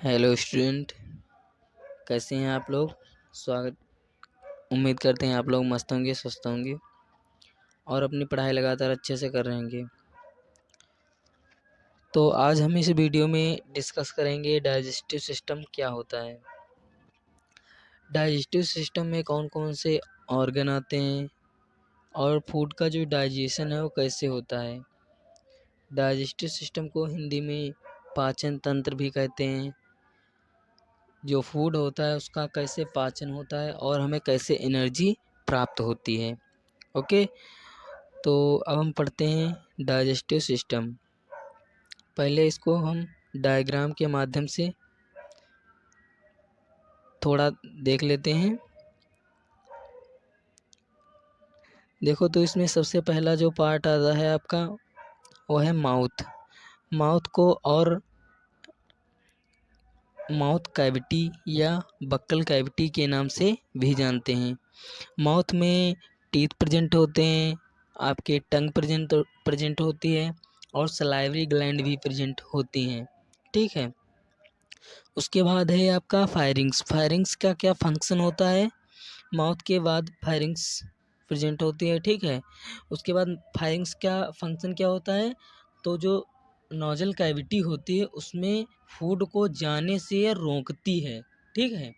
Hello student, कैसे हैं आप लोग। स्वागत। उम्मीद करते हैं आप लोग मस्त होंगे, स्वस्थ होंगे और अपनी पढ़ाई लगातार अच्छे से कर रहे होंगे। तो आज हम इस वीडियो में डिस्कस करेंगे डाइजेस्टिव सिस्टम क्या होता है। डाइजेस्टिव सिस्टम में कौन कौन से ऑर्गन आते हैं और फूड का जो डाइजेशन है वो कैसे होता है। डाइजेस्टिव सिस्टम को हिंदी में पाचन तंत्र भी कहते हैं। जो फूड होता है उसका कैसे पाचन होता है और हमें कैसे एनर्जी प्राप्त होती है। ओके, तो अब हम पढ़ते हैं डाइजेस्टिव सिस्टम। पहले इसको हम डायग्राम के माध्यम से थोड़ा देख लेते हैं। देखो तो इसमें सबसे पहला जो पार्ट आता है आपका वो है माउथ। माउथ को और माउथ कैविटी या बक्कल कैविटी के नाम से भी जानते हैं। माउथ में टीथ प्रेजेंट होते हैं, आपके टंग प्रेजेंट होती है और सलाइवरी ग्लैंड भी प्रेजेंट होती हैं। ठीक है। उसके बाद है आपका फायरिंग्स। फायरिंग्स का क्या फंक्शन होता है। माउथ के बाद फायरिंग्स प्रेजेंट होती है। ठीक है। उसके बाद फायरिंग्स का फंक्शन क्या होता है, तो जो नोजल कैविटी होती है उसमें फूड को जाने से रोकती है। ठीक है।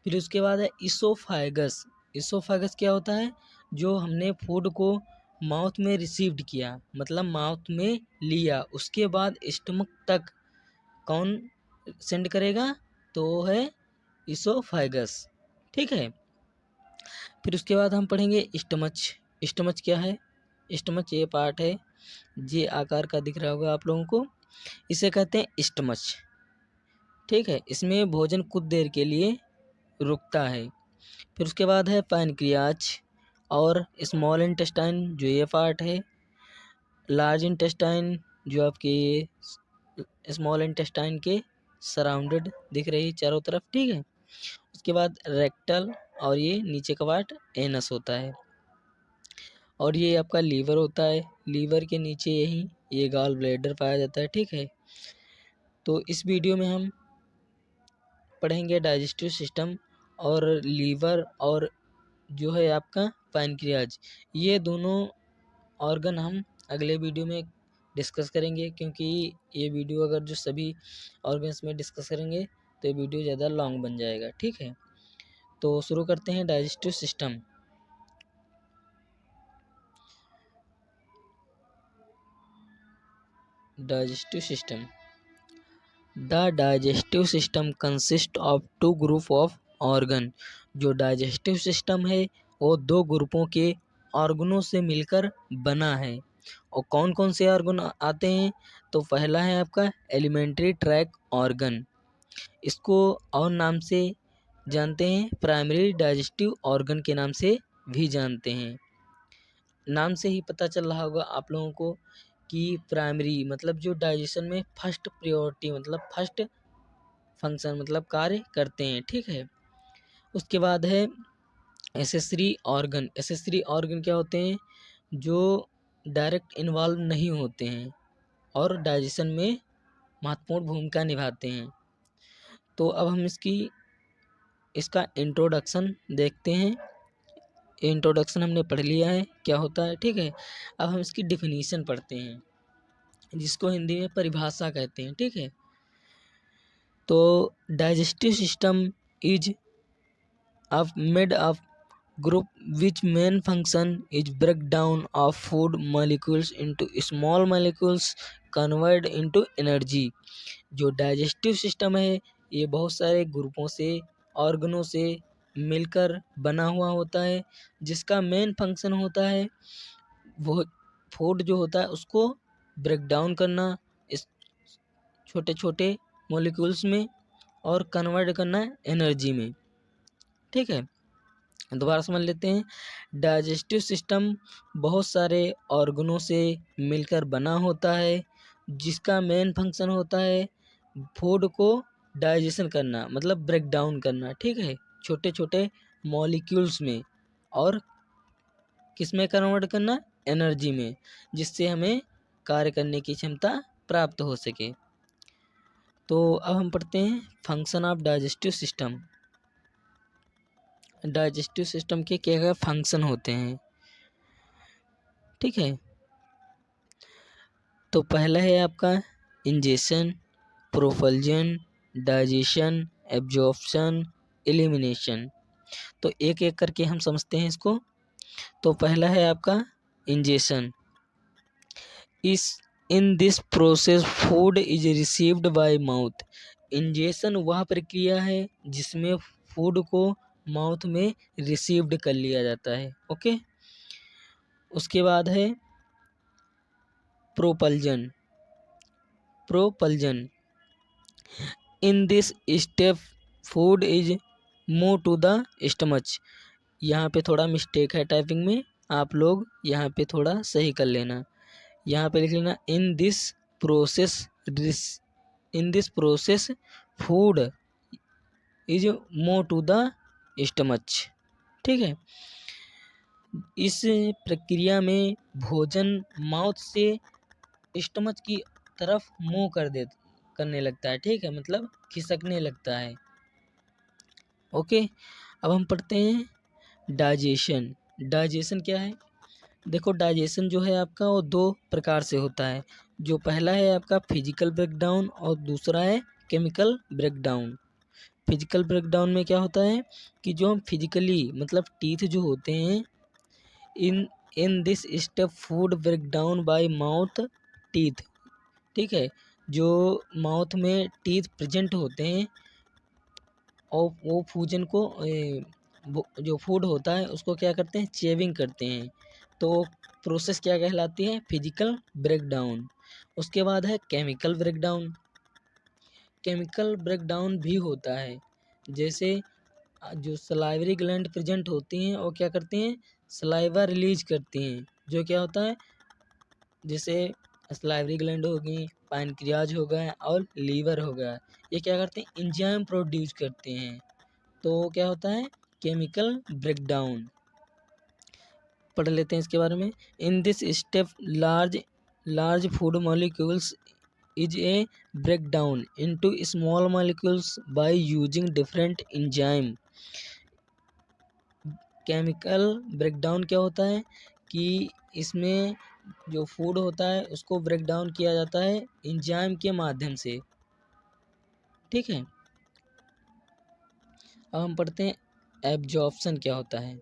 फिर उसके बाद है इसोफाइगस। इसोफाइगस क्या होता है, जो हमने फूड को माउथ में रिसीव्ड किया, मतलब माउथ में लिया, उसके बाद स्टमक तक कौन सेंड करेगा, तो वो है इसोफाइगस। ठीक है। फिर उसके बाद हम पढ़ेंगे स्टमच। स्टमच क्या है। स्टमच ये पार्ट है, ये आकार का दिख रहा होगा आप लोगों को, इसे कहते हैं स्टमच। ठीक है। इसमें भोजन कुछ देर के लिए रुकता है। फिर उसके बाद है पैनक्रियाज और स्मॉल इंटेस्टाइन, जो ये पार्ट है। लार्ज इंटेस्टाइन जो आपके स्मॉल इंटेस्टाइन के सराउंडेड दिख रही है चारों तरफ। ठीक है। उसके बाद रेक्टल और ये नीचे का पार्ट एनस होता है। और ये आपका लीवर होता है। लीवर के नीचे यही ये गॉल ब्लैडर पाया जाता है। ठीक है। तो इस वीडियो में हम पढ़ेंगे डाइजेस्टिव सिस्टम और लीवर और जो है आपका पैनक्रियाज, ये दोनों ऑर्गन हम अगले वीडियो में डिस्कस करेंगे, क्योंकि ये वीडियो अगर जो सभी ऑर्गन्स में डिस्कस करेंगे तो ये वीडियो ज़्यादा लॉन्ग बन जाएगा। ठीक है। तो शुरू करते हैं digestive system. Digestive system. The digestive system consist of two group of organ. जो डाइजेस्टिव सिस्टम है वो दो ग्रुपों के ऑर्गनों से मिलकर बना है। और कौन कौन से ऑर्गन आते हैं, तो पहला है आपका एलिमेंट्री ट्रैक ऑर्गन। इसको और नाम से जानते हैं, प्राइमरी डाइजेस्टिव ऑर्गन के नाम से भी जानते हैं। नाम से ही पता चल रहा होगा आप लोगों को कि प्राइमरी मतलब जो डाइजेशन में फर्स्ट प्रायोरिटी मतलब फर्स्ट फंक्शन मतलब कार्य करते हैं। ठीक है। उसके बाद है एसेसरी ऑर्गन। एसेसरी ऑर्गन क्या होते हैं, जो डायरेक्ट इन्वॉल्व नहीं होते हैं और डाइजेशन में महत्वपूर्ण भूमिका निभाते हैं। तो अब हम इसका इंट्रोडक्शन देखते हैं। इंट्रोडक्शन हमने पढ़ लिया है क्या होता है। ठीक है। अब हम इसकी डिफिनीशन पढ़ते हैं, जिसको हिंदी में परिभाषा कहते हैं। ठीक है। तो digestive system is of made of group which main function is breakdown of food molecules into small molecules converted into energy। जो डाइजेस्टिव सिस्टम है ये बहुत सारे ग्रुपों से ऑर्गनों से मिलकर बना हुआ होता है, जिसका मेन फंक्शन होता है वो फूड जो होता है उसको ब्रेक डाउन करना इस छोटे छोटे मॉलिक्यूल्स में और कन्वर्ट करना एनर्जी में। ठीक है। दोबारा समझ लेते हैं। डाइजेस्टिव सिस्टम बहुत सारे ऑर्गनों से मिलकर बना होता है, जिसका मेन फंक्शन होता है फूड को डाइजेशन करना मतलब ब्रेक डाउन करना। ठीक है। छोटे छोटे मॉलिक्यूल्स में और किस में कन्वर्ट करना, एनर्जी में, जिससे हमें कार्य करने की क्षमता प्राप्त हो सके। तो अब हम पढ़ते हैं function of digestive system. Digestive system के क्या क्या फंक्शन होते हैं, ठीक है। तो पहला है आपका ingestion, propulsion, digestion, absorption, elimination. तो एक एक करके हम समझते हैं इसको। तो पहला है आपका इंजेशन। इस इन this process food is received by mouth. Ingestion वह प्रक्रिया है जिसमें फूड को माउथ में रिसीव्ड कर लिया जाता है, ओके। उसके बाद है propulsion. Propulsion in this step food is move to the stomach. यहाँ पे थोड़ा मिस्टेक है टाइपिंग में, आप लोग यहाँ पे थोड़ा सही कर लेना। यहाँ पे लिख लेना in this process food is move to the stomach, ठीक है। इस प्रक्रिया में भोजन माउथ से स्टमच की तरफ मुंह करने लगता है, ठीक है, मतलब खिसकने लगता है, ओके। अब हम पढ़ते हैं डाइजेशन। डाइजेशन क्या है? देखो डाइजेशन जो है आपका वो दो प्रकार से होता है। जो पहला है आपका फिजिकल ब्रेकडाउन और दूसरा है केमिकल ब्रेकडाउन। फिजिकल ब्रेकडाउन में क्या होता है कि जो हम फिजिकली मतलब टीथ जो होते हैं, in in this step food breakdown by mouth teeth, ठीक है। जो माउथ में टीथ प्रेजेंट होते हैं और वो भोजन को जो फूड होता है उसको क्या करते हैं, चेविंग करते हैं। तो प्रोसेस क्या कहलाती है, फिजिकल ब्रेकडाउन। उसके बाद है केमिकल ब्रेकडाउन। केमिकल ब्रेकडाउन भी होता है, जैसे जो सलाइवरी ग्लैंड प्रेजेंट होती हैं वो क्या करती हैं, सलाइवा रिलीज करती हैं। जो क्या होता है, जैसे सलाइवरी ग्लैंड हो गई, पैनक्रियाज हो गया और लीवर हो गया, ये क्या करते हैं, एंजाइम प्रोड्यूस करते हैं। तो क्या होता है, केमिकल ब्रेकडाउन। पढ़ लेते हैं इसके बारे में। इन this step large large food molecules is a breakdown into small molecules by using different enzyme. Chemical breakdown क्या होता है कि इसमें जो फूड होता है उसको ब्रेकडाउन किया जाता है एंजाइम के माध्यम से, ठीक है। अब हम पढ़ते हैं एब्जॉर्प्शन क्या होता है।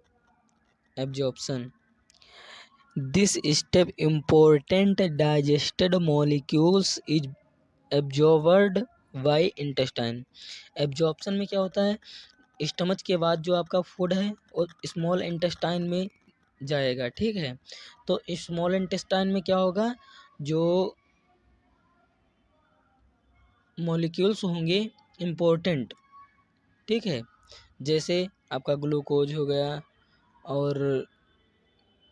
Absorption this step important digested molecules is absorbed bye intestine. Absorption में क्या होता है, स्टमच के बाद जो आपका फूड है वो स्मॉल इंटेस्टाइन में जाएगा, ठीक है। तो स्मॉल इंटेस्टाइन में क्या होगा, जो मॉलिक्यूल्स होंगे इम्पोर्टेंट, ठीक है, जैसे आपका ग्लूकोज हो गया और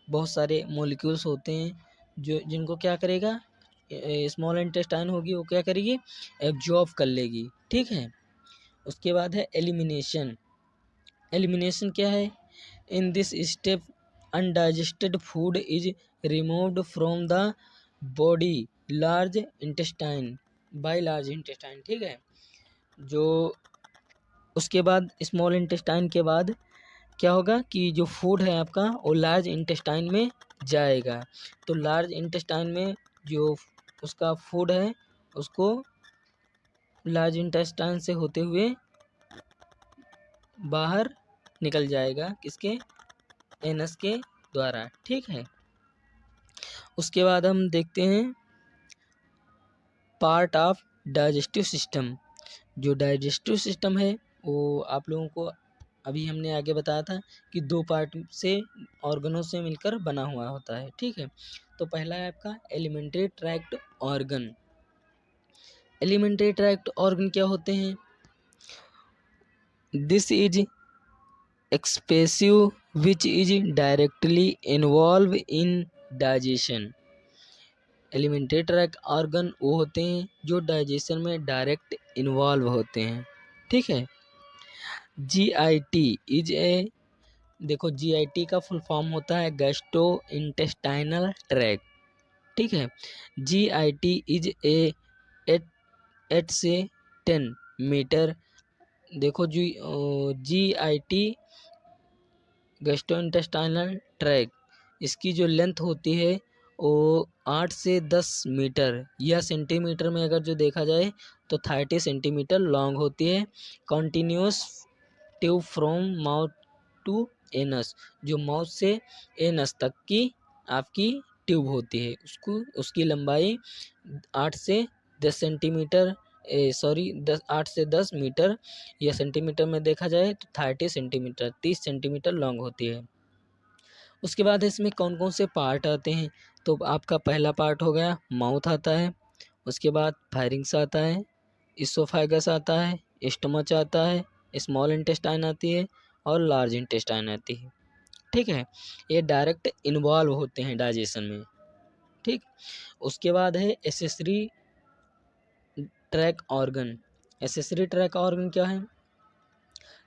बहुत सारे मॉलिक्यूल्स होते हैं जो जिनको क्या करेगा, स्मॉल इंटेस्टाइन होगी वो क्या करेगी, एब्जॉर्ब कर लेगी, ठीक है। उसके बाद है एलिमिनेशन। एलिमिनेशन क्या है, इन this step undigested food is removed from the body large intestine by large intestine, ठीक है। जो उसके बाद स्मॉल इंटेस्टाइन के बाद क्या होगा कि जो फूड है आपका वो लार्ज इंटेस्टाइन में जाएगा। तो लार्ज इंटेस्टाइन में जो उसका फूड है उसको लार्ज इंटेस्टाइन से होते हुए बाहर निकल जाएगा, किसके, एनस के द्वारा, ठीक है। उसके बाद हम देखते हैं पार्ट ऑफ डाइजेस्टिव सिस्टम। जो डाइजेस्टिव सिस्टम है वो आप लोगों को अभी हमने आगे बताया था कि दो पार्ट से ऑर्गनों से मिलकर बना हुआ होता है, ठीक है। तो पहला है आपका alimentary tract organ. Alimentary tract organ क्या होते हैं, this is expensive which is directly involve in digestion. Alimentary tract organ वो होते हैं जो डाइजेशन में डायरेक्ट इन्वॉल्व होते हैं, ठीक है। GIT इज ए, देखो GIT का फुल फॉर्म होता है गैस्ट्रो इंटेस्टाइनल ट्रैक्ट, ठीक है। GIT इज ए एट से मीटर। देखो GIT गैस्ट्रोइंटेस्टाइनल ट्रैक, इसकी जो लेंथ होती है वो 8 से 10 मीटर या सेंटीमीटर में अगर जो देखा जाए तो 30 सेंटीमीटर लॉन्ग होती है। Continuous tube from mouth to anus, जो माउथ से एनस तक की आपकी ट्यूब होती है, उसकी लंबाई 8 से 10 सेंटीमीटर, सॉरी 8 से 10 मीटर या सेंटीमीटर में देखा जाए तो 30 सेंटीमीटर 30 सेंटीमीटर लॉन्ग होती है। उसके बाद इसमें कौन कौन से पार्ट आते हैं, तो आपका पहला पार्ट हो गया माउथ आता है, उसके बाद फायरिंग्स आता है, इसोफाइगस आता है, स्टमच आता है, स्मॉल इंटेस्टाइन आती है और लार्ज इंटेस्टाइन आती है। ठीक है, ये डायरेक्ट इन्वॉल्व होते हैं डाइजेशन में। ठीक, उसके बाद है accessory track organ. Accessory track organ क्या है,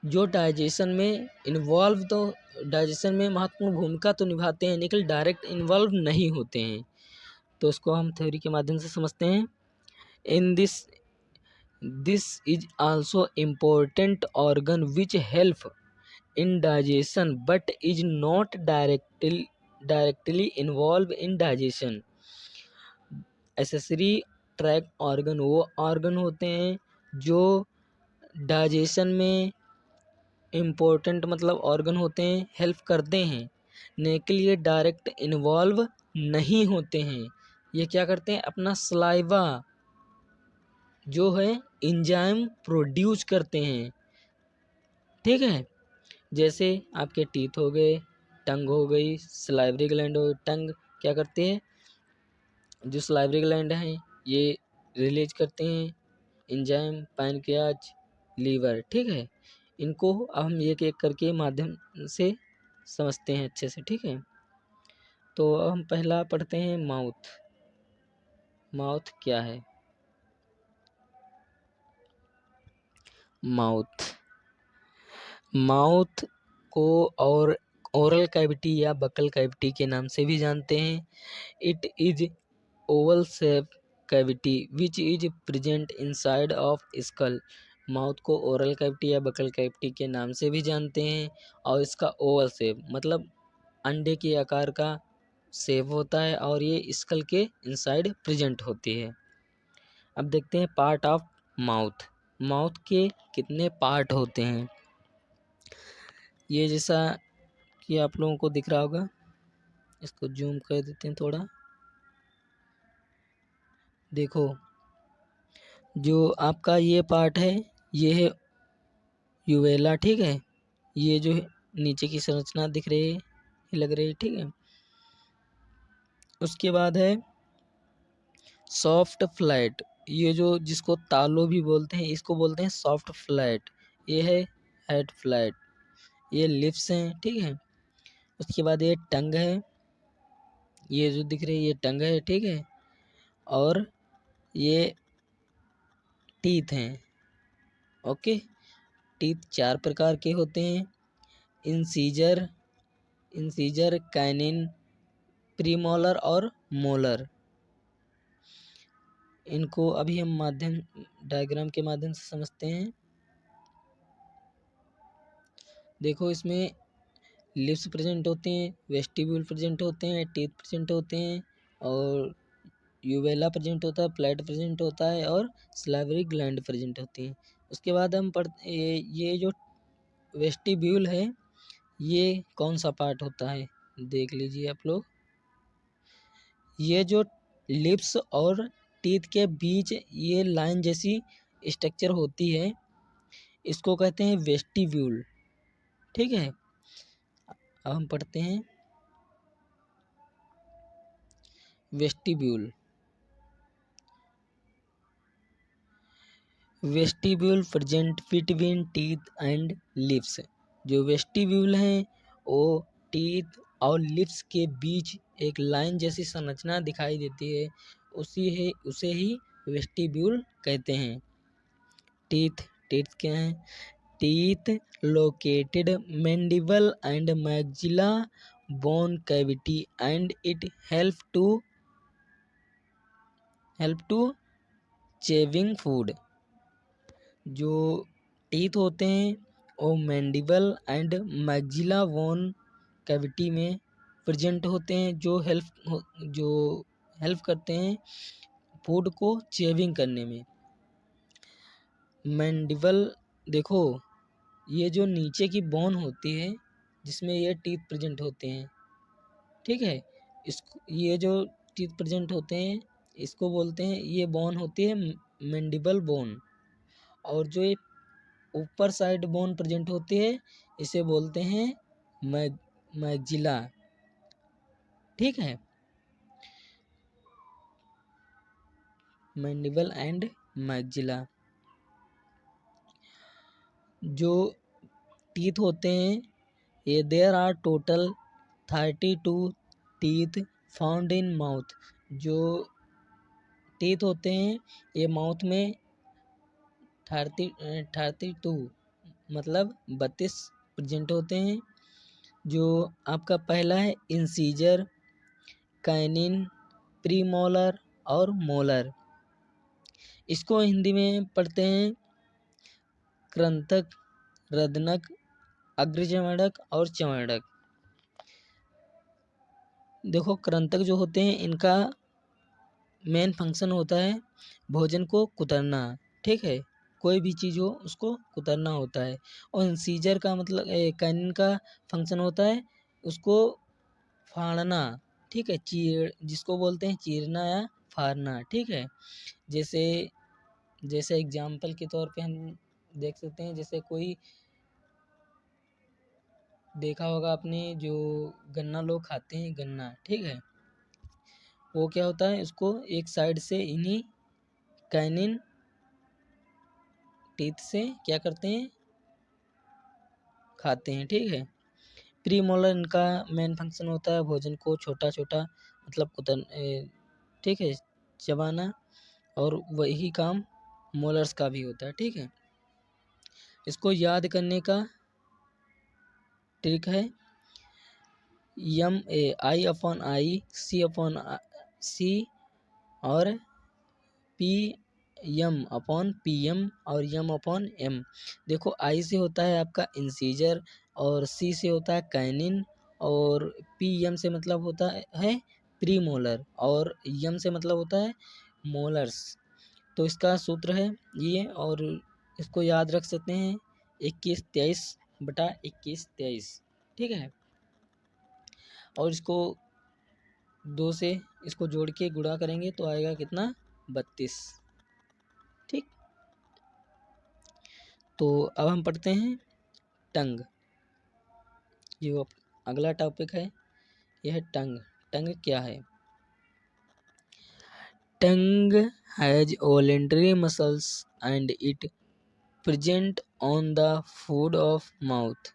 जो डाइजेशन में इन्वॉल्व, तो डाइजेशन में महत्वपूर्ण भूमिका तो निभाते हैं लेकिन डायरेक्ट इन्वॉल्व नहीं होते हैं। तो इसको हम थ्योरी के माध्यम से समझते हैं। In this is also important organ which help in digestion but is not directly involved in digestion। Accessory track organ वो ऑर्गन होते हैं जो डाइजेशन में इम्पोर्टेंट मतलब ऑर्गन होते हैं, हेल्प करते हैं, ने के लिए डायरेक्ट इन्वॉल्व नहीं होते हैं। ये क्या करते हैं, अपना सलाइवा जो है एंजाइम प्रोड्यूस करते हैं। ठीक है, जैसे आपके टीथ हो गए, टंग हो गई, सलाइवरी ग्लैंड हो गई। टंग क्या करते हैं, जो सलाइवरी ग्लैंड हैं ये रिलीज करते हैं एंजाइम, पैनक्रियाज, लीवर। ठीक है, इनको अब हम एक एक करके माध्यम से समझते हैं अच्छे से। ठीक है, तो अब हम पहला पढ़ते हैं माउथ। माउथ क्या है, माउथ माउथ को और ओरल कैविटी या बकल कैविटी के नाम से भी जानते हैं। It is Oval shape cavity which is present inside of skull. Mouth को ओरल कैविटी या बकल कैविटी के नाम से भी जानते हैं और इसका ओवल शेप मतलब अंडे के आकार का शेप होता है और ये स्कल के इनसाइड प्रेजेंट होती है। अब देखते हैं पार्ट ऑफ माउथ। माउथ के कितने पार्ट होते हैं, ये जैसा कि आप लोगों को दिख रहा होगा, इसको जूम कर देते हैं थोड़ा। देखो, जो आपका ये पार्ट है ये है यूवेला। ठीक है, ये जो नीचे की संरचना दिख रही है ये लग रही है। ठीक है, उसके बाद है सॉफ्ट फ्लैट, ये जो जिसको तालो भी बोलते हैं इसको बोलते हैं सॉफ्ट फ्लैट। ये है हेड फ्लैट, ये लिप्स हैं। ठीक है, उसके बाद ये टंग है, ये जो दिख रही है ये टंग है। ठीक है, और ये टीथ हैं। ओके, टीथ 4 प्रकार के होते हैं, इंसीजर, कैनिन, प्रीमोलर और मोलर। इनको अभी हम डायग्राम के माध्यम से समझते हैं। देखो, इसमें लिप्स प्रेजेंट होते हैं, वेस्टिब्यूल प्रेजेंट होते हैं, टीथ प्रेजेंट होते हैं और यूवेला प्रेजेंट होता है, फ्लैट प्रेजेंट होता है और सलाइवरी ग्लैंड प्रेजेंट होती है। उसके बाद हम ये जो वेस्टिब्यूल है ये कौन सा पार्ट होता है देख लीजिए आप लोग। ये जो लिप्स और टीथ के बीच ये लाइन जैसी स्ट्रक्चर होती है इसको कहते हैं वेस्टिब्यूल। ठीक है, अब हम पढ़ते हैं vestibule. Vestibule present between teeth and lips. जो वेस्टिब्यूल हैं वो टीथ और लिप्स के बीच एक लाइन जैसी संरचना दिखाई देती है, उसे ही वेस्टिब्यूल कहते हैं। टीथ क्या हैं, teeth located mandible and maxilla bone cavity and it help to chewing food. जो टीथ होते हैं वो mandible and maxilla bone cavity में प्रेजेंट होते हैं, जो हेल्प करते हैं फूड को चेविंग करने में। मैंडिबल देखो, ये जो नीचे की बोन होती है जिसमें ये टीथ प्रेजेंट होते हैं, ठीक है, ये जो टीथ प्रेजेंट होते हैं इसको बोलते हैं, ये बोन होती है मैंडिबल बोन। और जो ये ऊपर साइड बोन प्रेजेंट होती है इसे बोलते हैं मैक्सिला, ठीक है, मैंडिबल एंड मैक्सिला। जो टीथ होते हैं ये there are total 32 teeth found in mouth. जो टीथ होते हैं ये माउथ में 32 मतलब 32 प्रेजेंट होते हैं। जो आपका पहला है इंसीजर, कैनिन, प्रीमोलर और मोलर। इसको हिंदी में पढ़ते हैं कृंतक, रदनक, अग्रचर्मक और चर्मक। देखो कृंतक जो होते हैं इनका मेन फंक्शन होता है भोजन को कुतरना, ठीक है, कोई भी चीज़ हो उसको कुतरना होता है। और इंसीजर का मतलब कैनिन का फंक्शन होता है उसको फाड़ना, ठीक है, जिसको बोलते हैं चीरना या फाड़ना, ठीक है। जैसे जैसे एग्जाम्पल के तौर पे हम देख सकते हैं, जैसे कोई देखा होगा आपने जो गन्ना लोग खाते हैं गन्ना, ठीक है, वो क्या होता है उसको एक साइड से इन्हीं कैनिन टीथ से क्या करते हैं खाते हैं, ठीक है। प्रीमोलर इनका मेन फंक्शन होता है भोजन को छोटा छोटा मतलब ठीक है, चबाना। और वही काम मोलर्स का भी होता है, ठीक है। इसको याद करने का ट्रिक है आई upon I, C upon C और P M upon P M और यम अपॉन एम। देखो आई से होता है आपका इंसीजर और सी से होता है कैनिन और पी एम से मतलब होता है प्रीमोलर और यम से मतलब होता है मोलर्स। तो इसका सूत्र है ये, और इसको याद रख सकते हैं 21-23/21-23, ठीक है। और इसको 2 से इसको जोड़ के गुणा करेंगे तो आएगा कितना 32, ठीक। तो अब हम पढ़ते हैं टंग। जो अगला टॉपिक है यह है टंग। टंग क्या है? Tongue has voluntary muscles and it present on the food of mouth.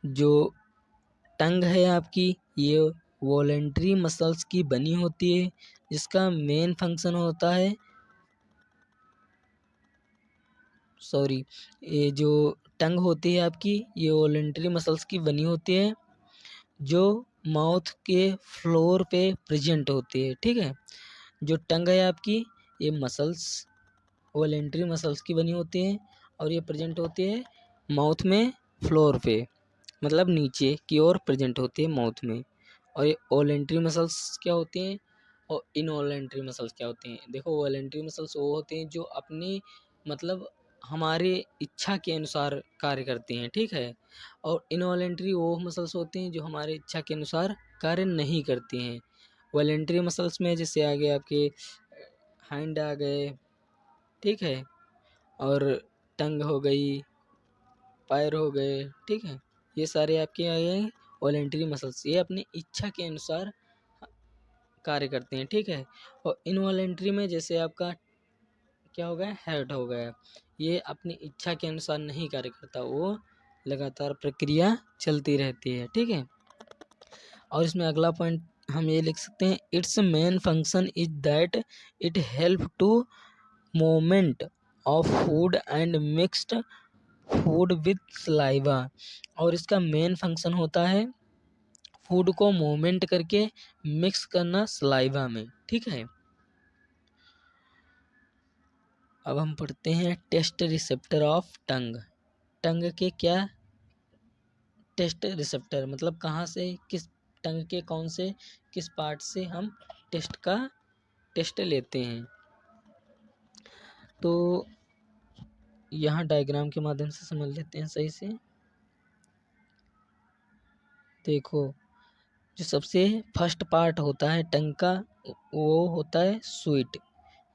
जो टंग है आपकी ये वॉलेंटरी मसल्स की बनी होती है जिसका मेन फंक्शन होता है ये जो टंग होती है आपकी ये वॉलेंटरी मसल्स की बनी होती है जो माउथ के फ्लोर पे प्रेजेंट होती है, ठीक है। जो टंग है आपकी ये मसल्स वॉलेंटरी मसल्स की बनी होती है और ये प्रेजेंट होती है माउथ में फ्लोर पे, मतलब नीचे की ओर प्रेजेंट होती है माउथ में। और ये वॉलेंटरी मसल्स क्या होती हैं और इनवॉलेंटरी मसल्स क्या होती हैं? देखो वॉलेंटरी मसल्स वो होते हैं जो अपनी मतलब हमारे इच्छा के अनुसार कार्य करती हैं, ठीक है। और इनवॉलेंटरी वो मसल्स होती हैं जो हमारे इच्छा के अनुसार कार्य नहीं करती हैं। वॉलेंटरी मसल्स में जैसे आ गए आपके हैंड आ गए, ठीक है, और टंग हो गई, पैर हो गए, ठीक है, ये सारे आपके आ गए वॉलेंटरी मसल्स, ये अपनी इच्छा के अनुसार कार्य करते हैं, ठीक है। और इनवॉलेंटरी में जैसे आपका क्या हो गया हेड हो गया, ये अपनी इच्छा के अनुसार नहीं कार्य करता, वो लगातार प्रक्रिया चलती रहती है, ठीक है। और इसमें अगला पॉइंट हम ये लिख सकते हैं its main function is that it help to moment of food and mixed food with saliva. और इसका मेन फंक्शन होता है फूड को मूवमेंट करके मिक्स करना सलाइवा में, ठीक है। अब हम पढ़ते हैं टेस्ट रिसेप्टर ऑफ टंग। टंग के क्या टेस्ट रिसेप्टर, मतलब कहाँ से किस टंग के कौन से किस पार्ट से हम टेस्ट लेते हैं। तो यहाँ डायग्राम के माध्यम से समझ लेते हैं सही से। देखो, जो सबसे फर्स्ट पार्ट होता है टंग का वो होता है स्वीट।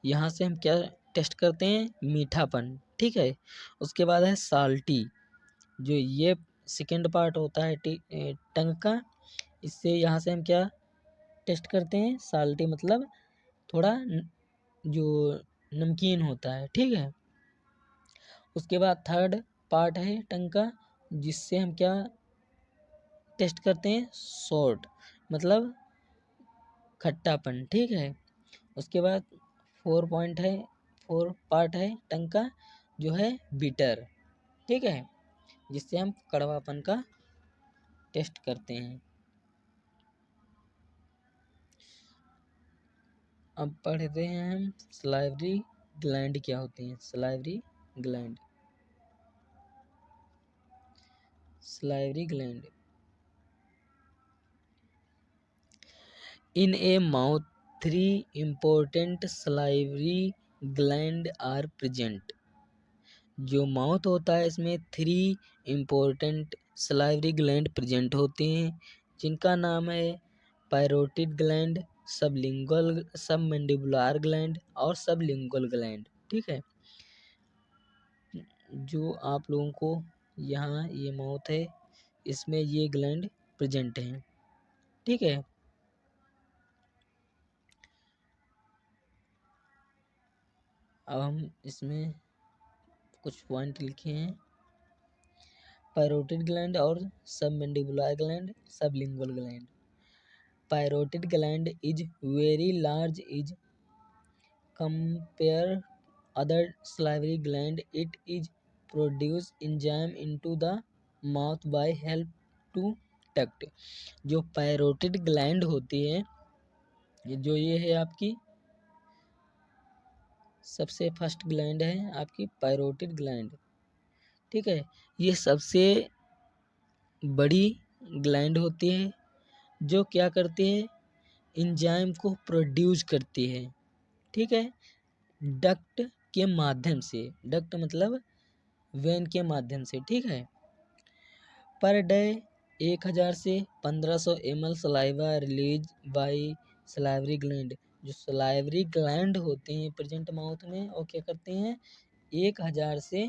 यहाँ से हम क्या टेस्ट करते हैं, मीठापन, ठीक है। उसके बाद है साल्टी, जो ये सेकेंड पार्ट होता है टंग का। इससे यहाँ से हम क्या टेस्ट करते हैं, साल्टी मतलब थोड़ा जो नमकीन होता है, ठीक है। उसके बाद थर्ड पार्ट है टंग का, जिससे हम क्या टेस्ट करते हैं, सॉल्ट मतलब खट्टापन, ठीक है। उसके बाद फोर पार्ट है टंग का, जो है बिटर, ठीक है, जिससे हम कड़वापन का टेस्ट करते हैं। अब पढ़ते हैं हम सलाइवरी ग्लैंड क्या होती हैं। Salivary gland in A mouth 3 important salivary gland are present। जो माउथ होता है इसमें 3 important salivary gland प्रेजेंट होते हैं, जिनका नाम है पैरोटिड ग्लैंड, सबमैंडिबुलर ग्लैंड और सबलिंगुअल ग्लैंड, ठीक है। जो आप लोगों को यहाँ ये माउथ है, इसमें ये ग्लैंड प्रेजेंट हैं, ठीक है। अब हम इसमें कुछ पॉइंट लिखे हैं, पैरोटिड ग्लैंड और submandibular gland, sublingual gland. Parotid gland is very large is compare other salivary gland. It is produce enzyme into the mouth by help to duct। जो पैरोटिड ग्लैंड होती है, जो ये है आपकी सबसे फर्स्ट ग्लैंड है आपकी पैरोटिड ग्लैंड, ठीक है। ये सबसे बड़ी ग्लैंड होती है, जो क्या करती है, एंजाइम को प्रोड्यूस करती है, ठीक है, डक्ट के माध्यम से। डक्ट मतलब वेन के माध्यम से, ठीक है। पर डे 1000 से 1500 ml saliva release by salivary gland. जो सलाइवरी ग्लैंड होते हैं प्रेजेंट माउथ में, वो क्या करते हैं, 1000 से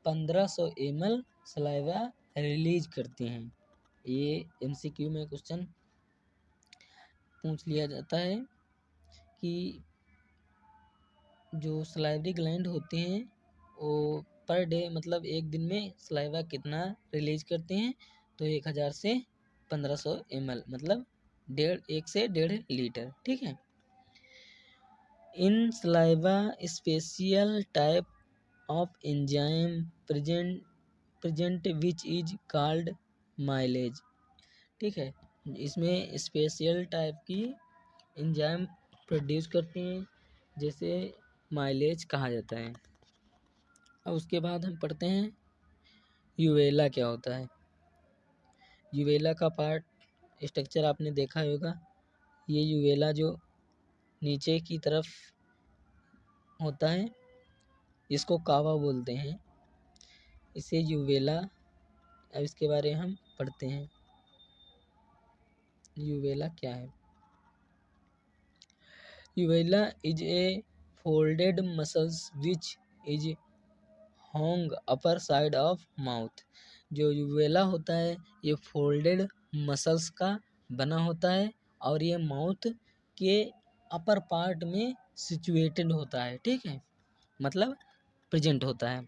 1500 ml सलाइवा रिलीज करते हैं। ये MCQ में क्वेश्चन पूछ लिया जाता है कि जो सलाइवरी ग्लैंड होते हैं वो पर डे मतलब एक दिन में सलाइवा कितना रिलीज करते हैं, तो 1000 से 1500 ml मतलब 1 से 1.5 लीटर, ठीक है। इन saliva special type of enzyme present which is called mileage, ठीक है। इसमें स्पेशल टाइप की एंजाइम प्रोड्यूस करते हैं, जैसे माइलेज कहा जाता है। अब उसके बाद हम पढ़ते हैं यूवेला क्या होता है। यूवेला का पार्ट स्ट्रक्चर आपने देखा होगा। ये यूवेला जो नीचे की तरफ होता है, इसको कावा बोलते हैं, इसे यूवेला। अब इसके बारे में हम पढ़ते हैं, यूवेला क्या है। Uvula is a folded muscles which is hung upper side of mouth. जो यूवेला होता है ये फोल्डेड मसल्स का बना होता है और ये माउथ के अपर पार्ट में सिचुएटेड होता है, ठीक है, मतलब प्रेजेंट होता है।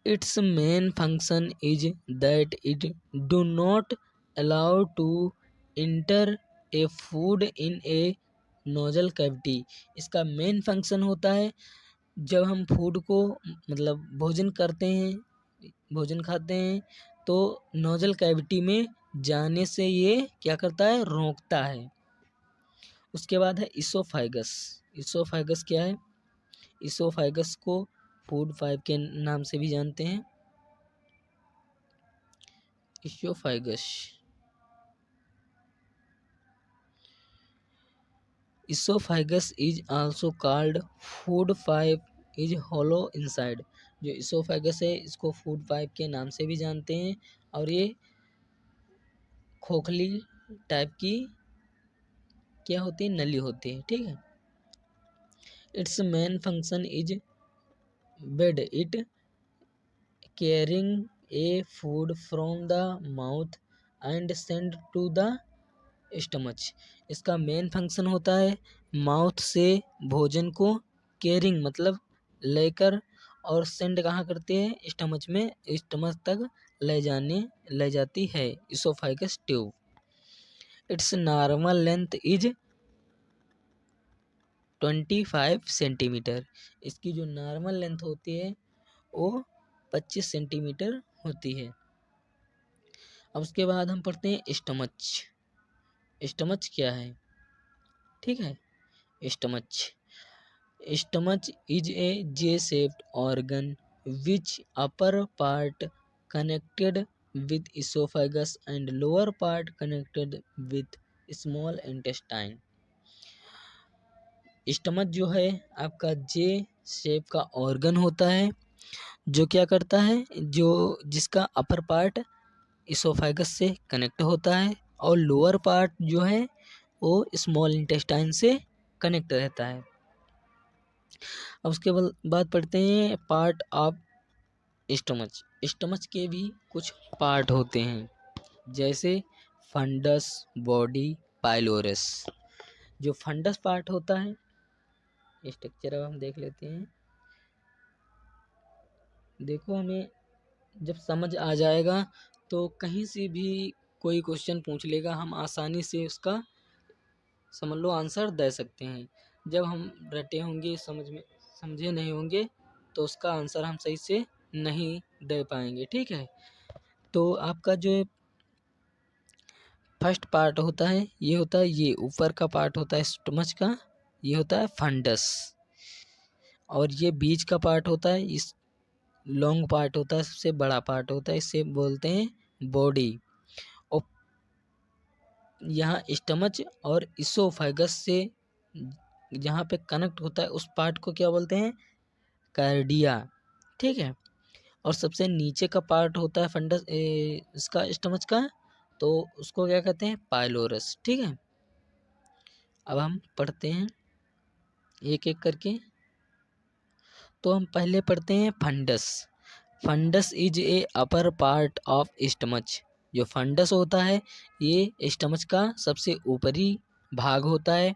Its main function is that it do not allow to enter a food in a nasal cavity. इसका मेन फंक्शन होता है, जब हम फूड को मतलब भोजन करते हैं, भोजन खाते हैं, तो नोजल कैविटी में जाने से ये क्या करता है, रोकता है। उसके बाद है इसोफाइगस। इसोफाइगस क्या है, इसोफाइगस को फूड पाइप के नाम से भी जानते हैं। Oesophagus oesophagus is also called food pipe is hollow inside. जो इसोफाइगस है इसको फूड पाइप के नाम से भी जानते हैं और ये खोखली टाइप की क्या होती है, नली होती है। ठीक है। Its main function is bed it carrying a food from the mouth and send to the stomach. इसका मेन फंक्शन होता है माउथ से भोजन को कैरिंग मतलब लेकर और सेंड कहाँ करते हैं, स्टमच में, स्टमच तक ले जाती है oesophagus tube. Its normal length is 25 centimetre. इसकी जो नॉर्मल लेंथ होती है वो 25 सेंटीमीटर होती है। अब उसके बाद हम पढ़ते हैं स्टमच। स्टमच क्या है? ठीक है। Stomach stomach is a J shaped organ which upper part connected with esophagus and lower part connected with small intestine। Stomach जो है आपका जे शेप का ऑर्गन होता है जो क्या करता है, जो जिसका अपर पार्ट इसोफाइगस से कनेक्ट होता है और लोअर पार्ट जो है वो स्मॉल इंटेस्टाइन से कनेक्ट रहता है। अब उसके बाद पढ़ते हैं पार्ट ऑफ स्टमच। स्टमच के भी कुछ पार्ट होते हैं जैसे फंडस, बॉडी, पाइलोरस। जो फंडस पार्ट होता है, स्ट्रक्चर अब हम देख लेते हैं। देखो, हमें जब समझ आ जाएगा तो कहीं से भी कोई क्वेश्चन पूछ लेगा, हम आसानी से उसका समझ लो आंसर दे सकते हैं। जब हम रटे होंगे, समझे नहीं होंगे तो उसका आंसर हम सही से नहीं दे पाएंगे। ठीक है। तो आपका जो फर्स्ट पार्ट होता है ये होता है, ये ऊपर का पार्ट होता है स्टमच का, ये होता है फंडस। और ये बीच का पार्ट होता है, इस लॉन्ग पार्ट होता है, सबसे बड़ा पार्ट होता है, इसे बोलते हैं बॉडी। और यहाँ स्टमच और इसोफाइगस से जहाँ पे कनेक्ट होता है उस पार्ट को क्या बोलते हैं, कार्डिया। ठीक है। और सबसे नीचे का पार्ट होता है फंडस इसका स्टमच का, तो उसको क्या कहते हैं, पाइलोरस। ठीक है। अब हम पढ़ते हैं एक एक करके। तो हम पहले पढ़ते हैं fundus. Fundus is a upper part of stomach. जो फंडस होता है ये स्टमच का सबसे ऊपरी भाग होता है।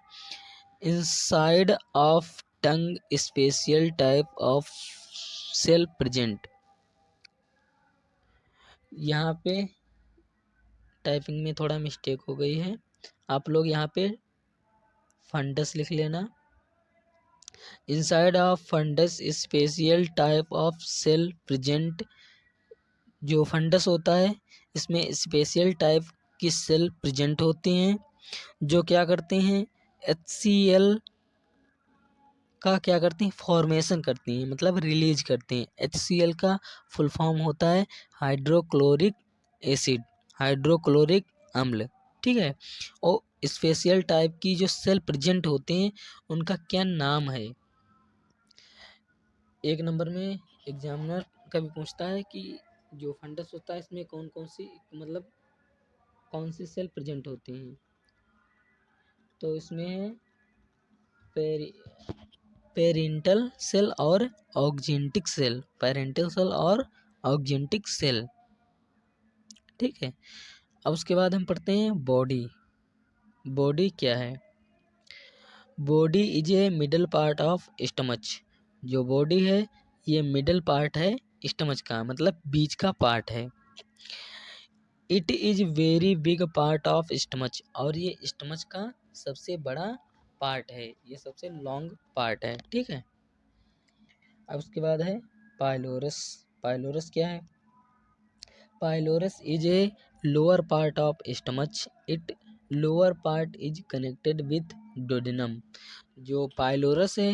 Inside of tongue special type of cell present. यहाँ पे टाइपिंग में थोड़ा मिस्टेक हो गई है, आप लोग यहाँ पे फंडस लिख लेना। Inside of fundus special type of cell present. जो फंडस होता है इसमें स्पेशल टाइप की सेल प्रेजेंट होती हैं जो क्या करते हैं, HCl का क्या करती हैं, फॉर्मेशन करती हैं, मतलब रिलीज करते हैं। HCl का फुल फॉर्म होता है हाइड्रोक्लोरिक एसिड, हाइड्रोक्लोरिक अम्ल। ठीक है। और स्पेशल टाइप की जो सेल प्रेजेंट होते हैं उनका क्या नाम है। एक नंबर में एग्जामिनर कभी पूछता है कि जो फंडस होता है इसमें कौन कौन सी, मतलब कौन सी सेल प्रेजेंट होती हैं, तो इसमें है पेरेंटल सेल और ऑक्जेंटिक सेल, पेरेंटल सेल और ऑक्जेंटिक सेल। ठीक है। अब उसके बाद हम पढ़ते हैं बॉडी। बॉडी क्या है? Body is a middle part of stomach. जो बॉडी है ये मिडल पार्ट है स्टमच का, मतलब बीच का पार्ट है। It is very big part of stomach. और ये स्टमच का सबसे बड़ा पार्ट है, ये सबसे लॉन्ग पार्ट है। ठीक है। अब उसके बाद है पाइलोरस। पाइलोरस क्या है? Pylorus is a lower part of stomach. It lower part is connected with duodenum. जो पाइलोरस है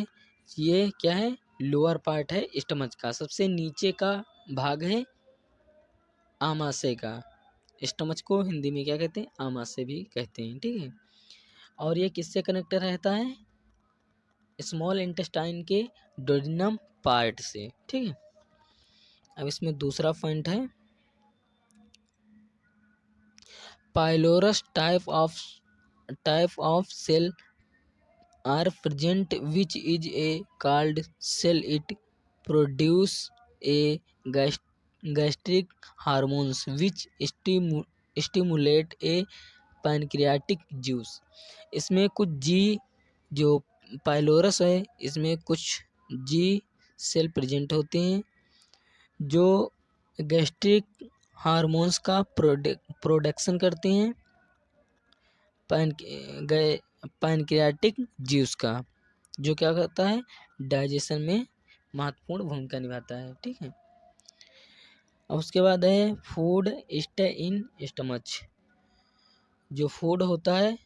ये क्या है, लोअर पार्ट है स्टमच का, सबसे नीचे का भाग है आमाशय का। स्टमच को हिंदी में क्या कहते हैं? आमाशय भी कहते हैं, ठीक है। और ये किससे कनेक्ट रहता है? स्मॉल इंटेस्टाइन के डोडिनम पार्ट से, ठीक है। अब इसमें दूसरा पॉइंट है, pylorus type of cell are present which is a called cell. It produce a gastric hormones which stimulate a pancreatic juice. इसमें कुछ जी, जो पाइलोरस है इसमें कुछ जी सेल प्रेजेंट होते हैं जो गैस्ट्रिक हार्मोन्स का प्रोडक्शन करते हैं पैनक्रियाटिक जूस का, जो क्या करता है? डाइजेशन में महत्वपूर्ण भूमिका निभाता है, ठीक है। अब उसके बाद है फूड स्टे इन स्टमच। जो फूड होता है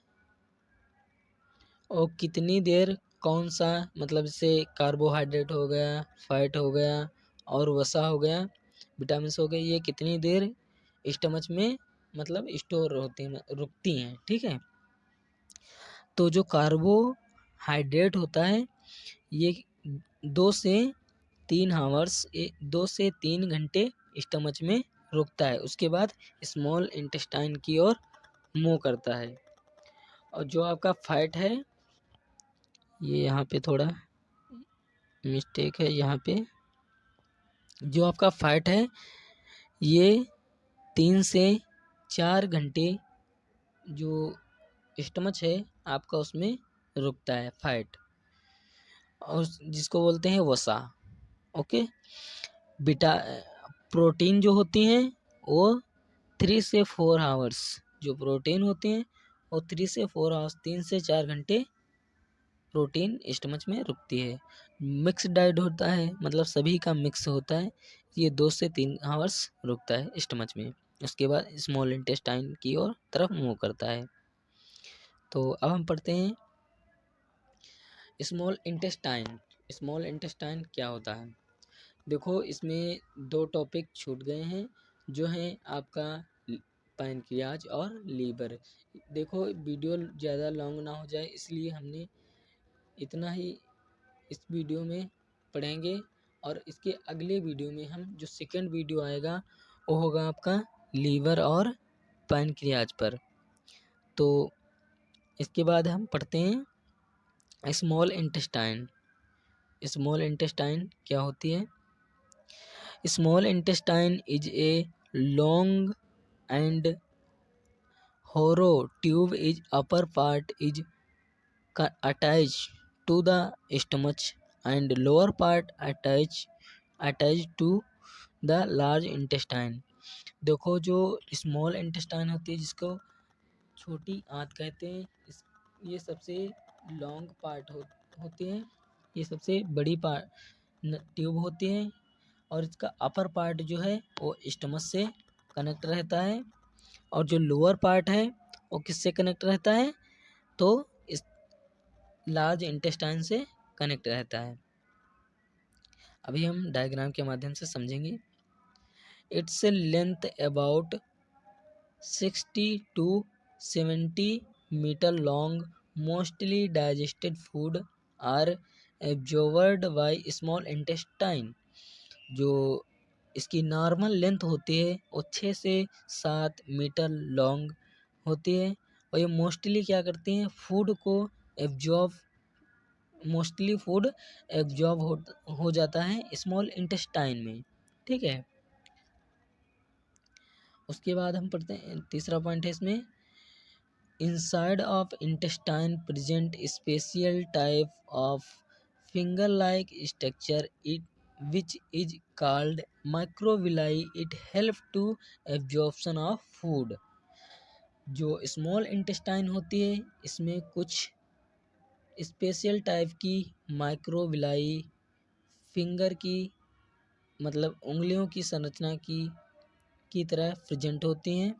और कितनी देर, कौन सा, मतलब जैसे कार्बोहाइड्रेट हो गया, फैट हो गया और वसा हो गया, विटामिन हो गए, ये कितनी देर स्टमच में मतलब स्टोर होती हैं, रुकती हैं, ठीक है। तो जो कार्बोहाइड्रेट होता है ये 2 से 3 आवर्स, 2 से 3 घंटे स्टमच में रुकता है, उसके बाद स्मॉल इंटेस्टाइन की ओर मूव करता है। और जो आपका फैट है, ये यहाँ पे थोड़ा मिस्टेक है, यहाँ पे जो आपका फैट है ये 3 से 4 घंटे जो स्टमच है आपका उसमें रुकता है फैट, और जिसको बोलते हैं वसा, ओके। बिटा प्रोटीन जो होती हैं वो 3 से 4 आवर्स, जो प्रोटीन होती हैं वो 3 से 4 आवर्स, 3 से 4 घंटे प्रोटीन स्टमच में रुकती है। मिक्स डाइट होता है, मतलब सभी का मिक्स होता है, ये 2 से 3 आवर्स रुकता है स्टमच में, उसके बाद स्मॉल इंटेस्टाइन की ओर तरफ मूव करता है। तो अब हम पढ़ते हैं स्मॉल इंटेस्टाइन। स्मॉल इंटेस्टाइन क्या होता है? देखो इसमें 2 टॉपिक छूट गए हैं, जो हैं आपका पैनक्रियाज और लीवर। देखो वीडियो ज़्यादा लॉन्ग ना हो जाए इसलिए हमने इतना ही इस वीडियो में पढ़ेंगे, और इसके अगले वीडियो में हम जो सेकंड वीडियो आएगा वो होगा आपका लीवर और पैनक्रियाज पर। तो इसके बाद हम पढ़ते हैं स्मॉल इंटेस्टाइन। स्मॉल इंटेस्टाइन क्या होती है? Small intestine is a long and hollow tube is upper part is attached to the stomach and lower part attached to the large intestine. देखो जो स्मॉल इंटेस्टाइन होती है जिसको छोटी आंत कहते हैं, ये सबसे लॉन्ग पार्ट होती है, ये सबसे बड़ी ट्यूब होती है, और इसका अपर पार्ट जो है वो स्टमच से कनेक्ट रहता है, और जो लोअर पार्ट है वो किससे कनेक्ट रहता है? तो इस लार्ज इंटेस्टाइन से कनेक्ट रहता है। अभी हम डायग्राम के माध्यम से समझेंगे। Its length about 60 to 70 metre long, mostly digested food are absorbed by small intestine. जो इसकी नॉर्मल लेंथ होती है वो 6 से 7 मीटर लॉन्ग होती है, और ये मोस्टली क्या करती हैं? मोस्टली फूड एब्जॉर्ब हो जाता है स्मॉल इंटेस्टाइन में, ठीक है। उसके बाद हम पढ़ते हैं तीसरा पॉइंट है इसमें, inside of intestine present special type of finger like structure it which is called microvilli. It help to absorption of food. जो स्मॉल इंटेस्टाइन होती है इसमें कुछ स्पेशल टाइप की माइक्रोविलाई फिंगर की, मतलब उंगलियों की संरचना की तरह प्रेजेंट होती हैं,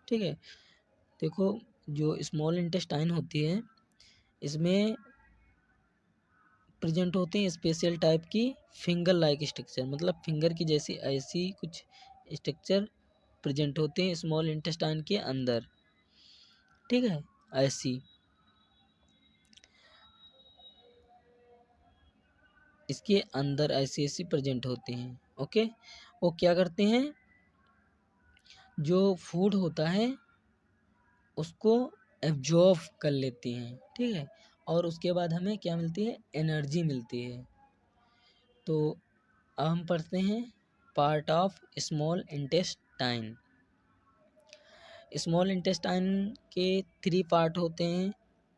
ठीक है। देखो जो स्मॉल इंटेस्टाइन होती है इसमें प्रेजेंट होते हैं स्पेशल टाइप की फिंगर लाइक स्ट्रक्चर, मतलब फिंगर की जैसी ऐसी कुछ स्ट्रक्चर प्रेजेंट होते हैं स्मॉल इंटेस्टाइन के अंदर, ठीक है, ऐसी इसके अंदर ऐसी ऐसी प्रेजेंट होते हैं। ओके, वो क्या करते हैं, जो फूड होता है उसको एब्जॉर्ब कर लेती हैं, ठीक है, और उसके बाद हमें क्या मिलती है, एनर्जी मिलती है। तो अब हम पढ़ते हैं part of small intestine. Small intestine के 3 पार्ट होते हैं,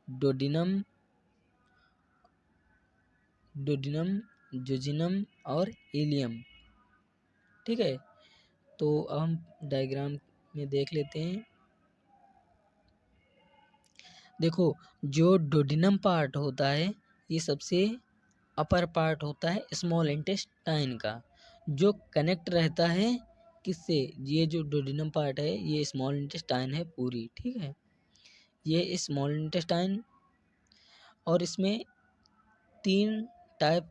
डोडिनम, जोजिनम और इलियम, ठीक है। तो अब हम डायग्राम में देख लेते हैं। देखो, जो डोडिनम पार्ट होता है ये सबसे अपर पार्ट होता है स्मॉल इंटेस्टाइन का, जो कनेक्ट रहता है किससे, ये जो डोडिनम पार्ट है ये स्मॉल इंटेस्टाइन है पूरी, ठीक है, ये स्मॉल इंटेस्टाइन, और इसमें 3 टाइप,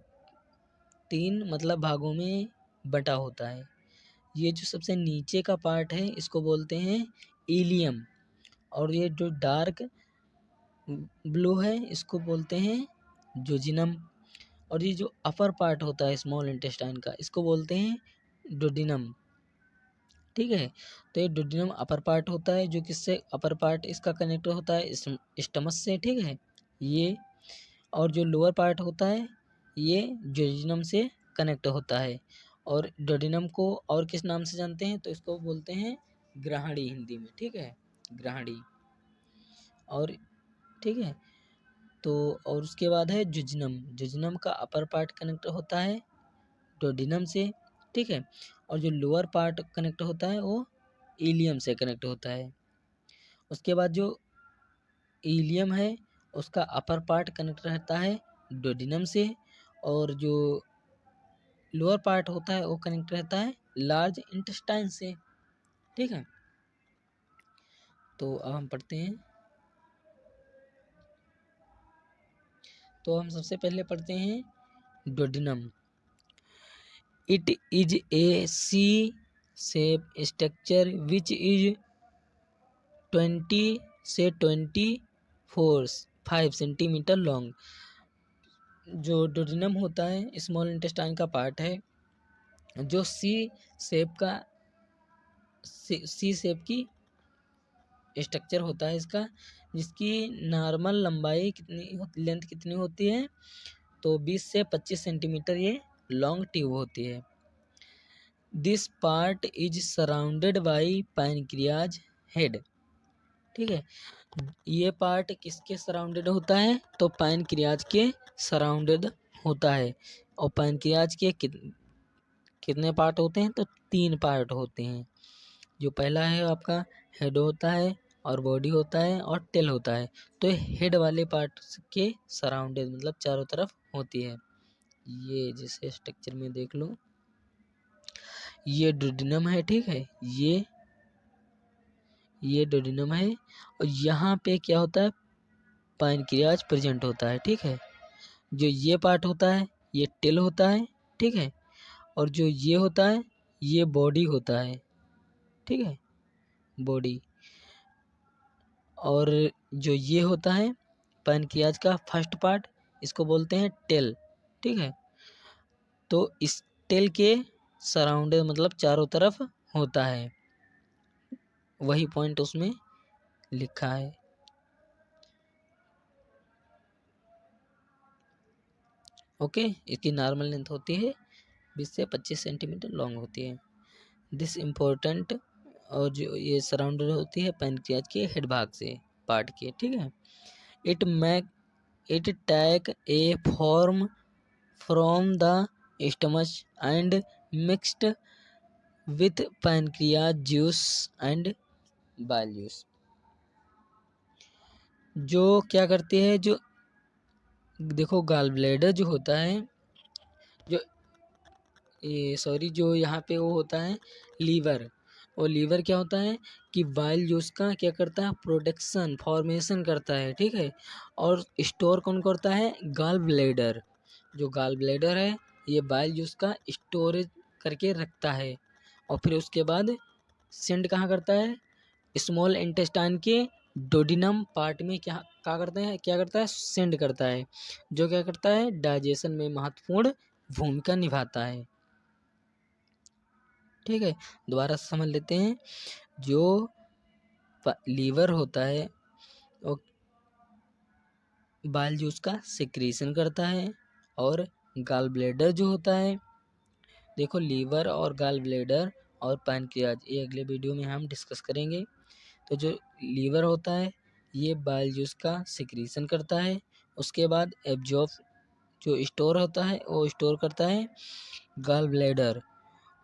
3 मतलब भागों में बटा होता है। ये जो सबसे नीचे का पार्ट है इसको बोलते हैं इलियम, और ये जो डार्क ब्लू है इसको बोलते हैं जोजिनम, और ये जो अपर पार्ट होता है स्मॉल इंटेस्टाइन का इसको बोलते हैं डोडिनम, ठीक है। तो ये डोडिनम अपर पार्ट होता है, जो किससे, अपर पार्ट इसका कनेक्ट होता है स्टमक से, ठीक है, ये, और जो लोअर पार्ट होता है ये जोजिनम से कनेक्ट होता है। और डोडिनम को और किस नाम से जानते हैं, तो इसको बोलते हैं ग्राहड़ी हिंदी में, ठीक है, ग्राहड़ी, और ठीक है। तो और उसके बाद है जुजनम, जुजनम का अपर पार्ट कनेक्ट होता है डोडिनम से, ठीक है, और जो लोअर पार्ट कनेक्ट होता है वो इलियम से कनेक्ट होता है। उसके बाद जो इलियम है उसका अपर पार्ट कनेक्ट रहता है डोडिनम से, और जो लोअर पार्ट होता है वो कनेक्ट रहता है लार्ज इंटेस्टाइन से, ठीक है। तो अब हम पढ़ते हैं, तो हम सबसे पहले पढ़ते हैं duodenum. It is a C shape structure which is 20 से 25 सेंटीमीटर लॉन्ग। जो डोडिनम होता है स्मॉल इंटेस्टाइन का पार्ट है, जो सी शेप का, सी शेप की स्ट्रक्चर होता है इसका, जिसकी नॉर्मल लंबाई कितनी, लेंथ कितनी होती है, तो 20 से 25 सेंटीमीटर ये लॉन्ग ट्यूब होती है। This part is surrounded by pancreas head, ठीक है, ये पार्ट किसके सराउंडेड होता है, तो पैनक्रियाज के सराउंडेड होता है। और पैनक्रियाज के कितने पार्ट होते हैं, तो 3 पार्ट होते हैं। जो पहला है आपका हेड होता है, और बॉडी होता है, और टेल होता है। तो हेड वाले पार्ट के सराउंडेड मतलब चारों तरफ होती है। ये जैसे स्ट्रक्चर में देख लो, ये डोडिनम है, ठीक है, ये डोडिनम है, और यहाँ पे क्या होता है, पैनक्रियाज प्रेजेंट होता है, ठीक है। जो ये पार्ट होता है ये टेल होता है, ठीक है, और जो ये होता है ये बॉडी होता है, ठीक है, बॉडी, और जो ये होता है पैनक्रियाज का फर्स्ट पार्ट इसको बोलते हैं टेल, ठीक है। तो इस टेल के सराउंडेड मतलब चारों तरफ होता है, वही पॉइंट उसमें लिखा है। ओके, इसकी नॉर्मल लेंथ होती है 20 से 25 सेंटीमीटर लॉन्ग होती है। दिस इम्पोर्टेंट, और जो ये सराउंडेड होती है पैनक्रियाज के हेड भाग से, पार्ट के, ठीक है। It take a form from the stomach and mixed with pancreas juice and bile juice. जो क्या करती है, जो देखो गाल ब्लैडर जो होता है, जो ये सॉरी जो यहाँ पे वो होता है लीवर, और लीवर क्या होता है कि बाइल जूस का क्या करता है, प्रोडक्शन फॉर्मेशन करता है, ठीक है, और स्टोर कौन करता है, गाल ब्लैडर। जो गॉल ब्लैडर है ये बाइल जूस का स्टोरेज करके रखता है और फिर उसके बाद सेंड कहाँ करता है, स्मॉल इंटेस्टाइन के डोडिनम पार्ट में क्या करता है, सेंड करता है, जो क्या करता है, डाइजेशन में महत्वपूर्ण भूमिका निभाता है। ठीक है, दोबारा समझ लेते हैं। जो लीवर होता है वो बाइल जूस का सिक्रीशन करता है और गॉल ब्लैडर जो होता है, देखो लीवर और गॉल ब्लैडर और पैनक्रियाज ये अगले वीडियो में हम डिस्कस करेंगे। तो जो लीवर होता है ये बाइल जूस का सिक्रीशन करता है, उसके बाद एब्जॉर्ब जो स्टोर होता है वो स्टोर करता है गॉल ब्लैडर,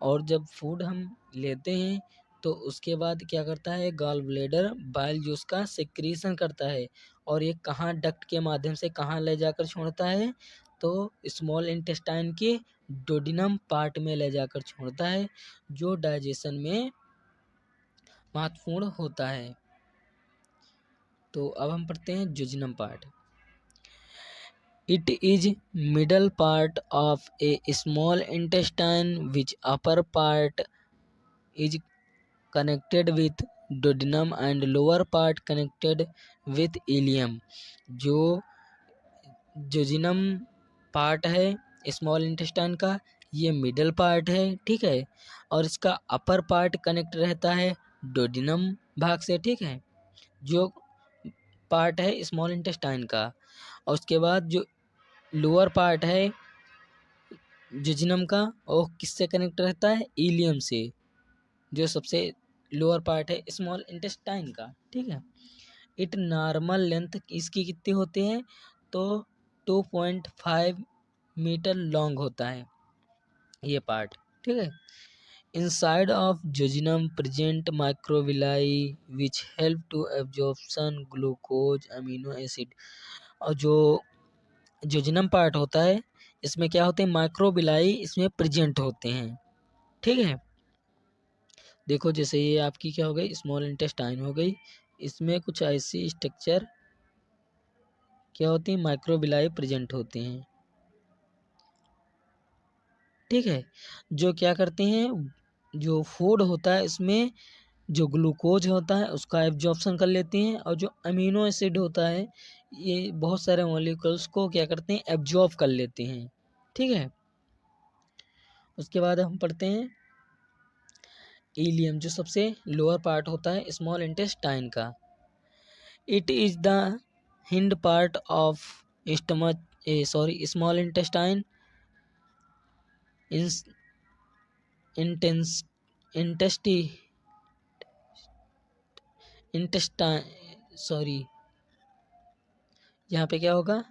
और जब फूड हम लेते हैं तो उसके बाद क्या करता है, गॉल ब्लैडर बाइल जूस का सिक्रीशन करता है और ये कहाँ डक्ट के माध्यम से कहाँ ले जाकर छोड़ता है, तो स्मॉल इंटेस्टाइन के डोडिनम पार्ट में ले जाकर छोड़ता है जो डाइजेशन में महत्वपूर्ण होता है। तो अब हम पढ़ते हैं jejunum part. It is middle part of a small intestine which upper part is connected with duodenum and lower part connected with ileum। जो जोजिनम पार्ट है स्मॉल इंटेस्टाइन का ये मिडल पार्ट है, ठीक है, और इसका अपर पार्ट कनेक्ट रहता है डोडिनम भाग से, ठीक है, जो पार्ट है स्मॉल इंटेस्टाइन का, और उसके बाद जो लोअर पार्ट है जोजिनम का वो किससे कनेक्ट रहता है, इलियम से, जो सबसे लोअर पार्ट है स्मॉल इंटेस्टाइन का, ठीक है। इट नॉर्मल लेंथ इसकी कितनी होती है, तो 2.5 मीटर लॉन्ग होता है ये पार्ट, ठीक है। Inside of jejunum present microvilli which help to absorption glucose amino acid. और जो जोजिनम पार्ट होता है इसमें क्या होते हैं, माइक्रोविलाई इसमें प्रेजेंट होते हैं, ठीक है। देखो जैसे ये आपकी क्या हो गई, स्मॉल इंटेस्टाइन हो गई, इसमें कुछ ऐसी स्ट्रक्चर क्या होती है, माइक्रोविलाई प्रेजेंट होते हैं, ठीक है, जो क्या करते हैं, जो फूड होता है इसमें जो ग्लूकोज होता है उसका एब्जॉर्प्शन कर लेते हैं, और जो अमीनो एसिड होता है ये बहुत सारे मॉलिक्यूल्स को क्या करते हैं, एब्जॉर्ब कर लेते हैं, ठीक है। उसके बाद हम पढ़ते हैं इलियम, जो सबसे लोअर पार्ट होता है स्मॉल इंटेस्टाइन का। It is the hind part of stomach small intestine intense intestine intestine sorry यहाँ पे क्या होगा,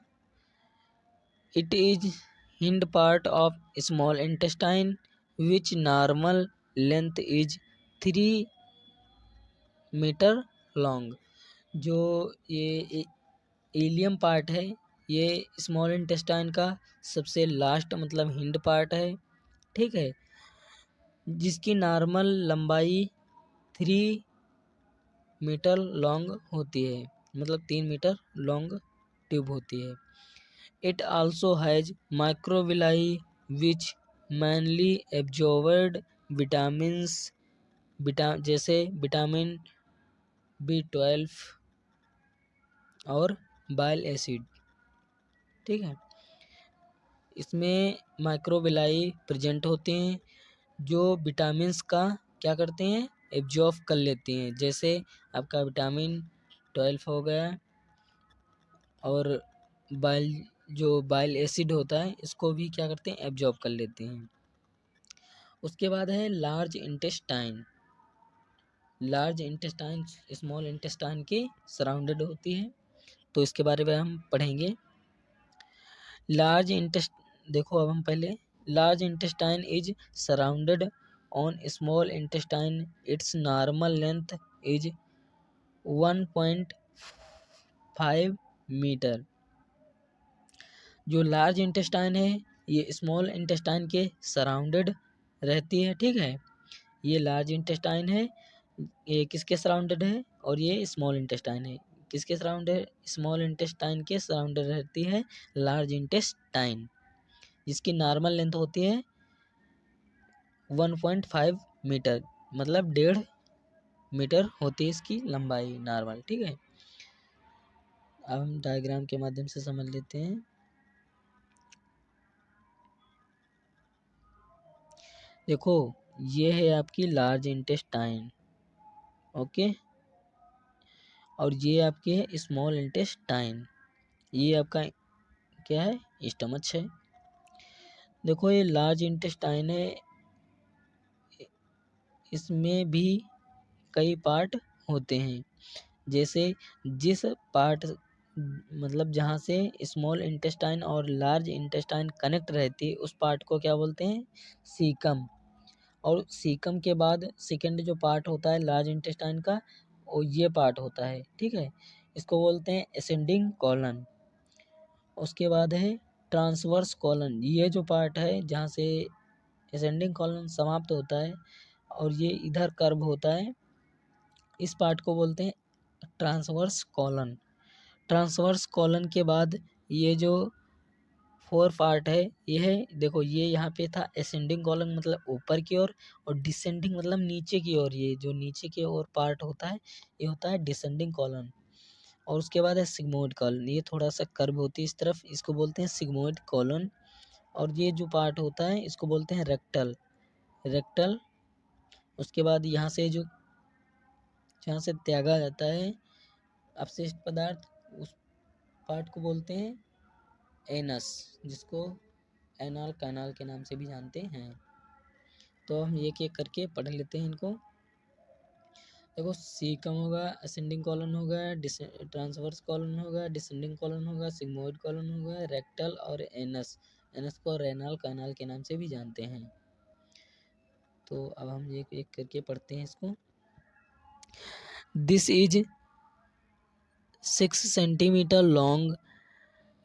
it is hind part of small intestine which normal length is 3 metre long. जो ये इलियम पार्ट है ये स्मॉल इंटेस्टाइन का सबसे लास्ट मतलब हिंड पार्ट है, ठीक है, जिसकी नॉर्मल लंबाई 3 मीटर लॉन्ग होती है, मतलब 3 मीटर लॉन्ग ट्यूब होती है। It also has microvilli which mainly absorbed vitamins जैसे विटामिन B12 और बाइल एसिड, ठीक है। इसमें माइक्रोविलाई प्रेजेंट होते हैं जो विटामिन्स का क्या करते हैं, एब्जॉर्ब कर लेते हैं, जैसे आपका विटामिन 12 हो गया, और बाइल एसिड होता है इसको भी क्या करते हैं, एब्जॉर्ब कर लेते हैं। उसके बाद है large intestine. Large intestine small intestine के सराउंडेड होती है, तो इसके बारे में हम पढ़ेंगे। लार्ज इंटेस्ट देखो अब हम पहले large intestine is surrounded on small intestine, its normal length is 1.5 metre. जो लार्ज इंटेस्टाइन है ये स्मॉल इंटेस्टाइन के सराउंडेड रहती है, ठीक है। ये लार्ज इंटेस्टाइन है, ये किसके सराउंडेड है, और ये स्मॉल इंटेस्टाइन है, किसके सराउंडेड, स्मॉल इंटेस्टाइन के सराउंडेड रहती है लार्ज इंटेस्टाइन। जिसकी नॉर्मल लेंथ होती है 1.5 मीटर, मतलब 1.5 मीटर होती है इसकी लंबाई नॉर्मल। ठीक है, अब हम डायग्राम के माध्यम से समझ लेते हैं। देखो, ये है आपकी लार्ज इंटेस्टाइन, ओके, और ये आपके है स्मॉल इंटेस्टाइन, ये आपका क्या है, स्टमच है। देखो ये लार्ज इंटेस्टाइन है, इसमें भी कई पार्ट होते हैं। जैसे जिस पार्ट, मतलब जहाँ से स्मॉल इंटेस्टाइन और लार्ज इंटेस्टाइन कनेक्ट रहती है उस पार्ट को क्या बोलते हैं, सीकम। और सीकम के बाद सेकंड जो पार्ट होता है लार्ज इंटेस्टाइन का, वो ये पार्ट होता है। ठीक है, इसको बोलते हैं असेंडिंग कॉलन। उसके बाद है ट्रांसवर्स कॉलन, ये जो पार्ट है जहाँ से असेंडिंग कॉलन समाप्त होता है और ये इधर कर्व होता है, इस पार्ट को बोलते हैं ट्रांसवर्स कॉलन। ट्रांसवर्स कॉलन के बाद ये जो फोर पार्ट है, ये है, देखो ये यहाँ पे था असेंडिंग कॉलन मतलब ऊपर की ओर, और डिसेंडिंग मतलब नीचे की ओर। ये जो नीचे की ओर पार्ट होता है ये होता है डिसेंडिंग कॉलन। और उसके बाद है सिग्मोइड कॉलन, ये थोड़ा सा कर्व होती है इस तरफ, इसको बोलते हैं सिग्मोइड कॉलन। और ये जो पार्ट होता है इसको बोलते हैं रेक्टल, रेक्टल। उसके बाद यहाँ से जो, जहाँ से त्यागा जाता है अपशिष्ट पदार्थ, उस पार्ट को बोलते हैं एनस, जिसको एनाल कैनाल के नाम से भी जानते हैं। तो हम एक एक करके पढ़ लेते हैं इनको। देखो, सीकम होगा, असेंडिंग कॉलन होगा, ट्रांसवर्स कॉलन होगा, डिसेंडिंग कॉलन होगा, सिग्मोइड कॉलन होगा, रेक्टल और एनस। एनस को रेनाल कैनाल के नाम से भी जानते हैं। तो अब हम एक एक करके पढ़ते हैं इसको। This is 6 centimetre long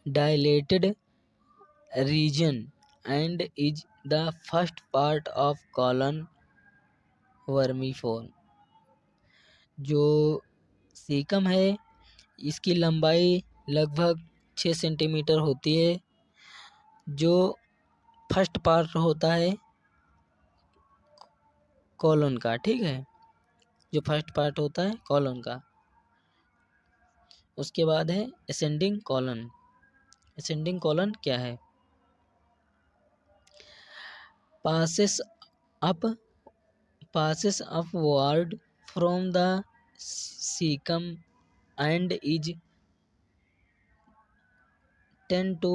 dilated region and is the first part of colon vermiform। जो सीकम है इसकी लंबाई लगभग 6 सेंटीमीटर होती है, जो फर्स्ट पार्ट होता है कॉलन का। ठीक है, जो फर्स्ट पार्ट होता है कॉलन का। उसके बाद है असेंडिंग कॉलन। असेंडिंग कॉलन क्या है, passes up passes upward from the cecum and is 10 to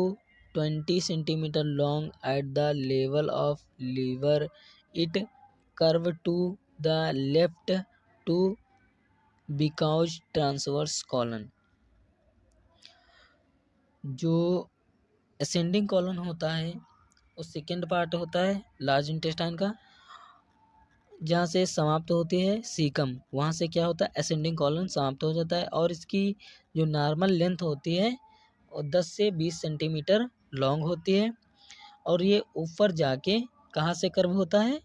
20 centimeter long at the level of liver. It curve to the left to because transverse colon। जो ascending colon होता है वो second part होता है large intestine का, जहाँ से समाप्त होती है सीकम, वहाँ से क्या होता है असेंडिंग कॉलन समाप्त हो जाता है। और इसकी जो नॉर्मल लेंथ होती है वो 10 से 20 सेंटीमीटर लॉन्ग होती है। और ये ऊपर जाके कहाँ से कर्व होता है,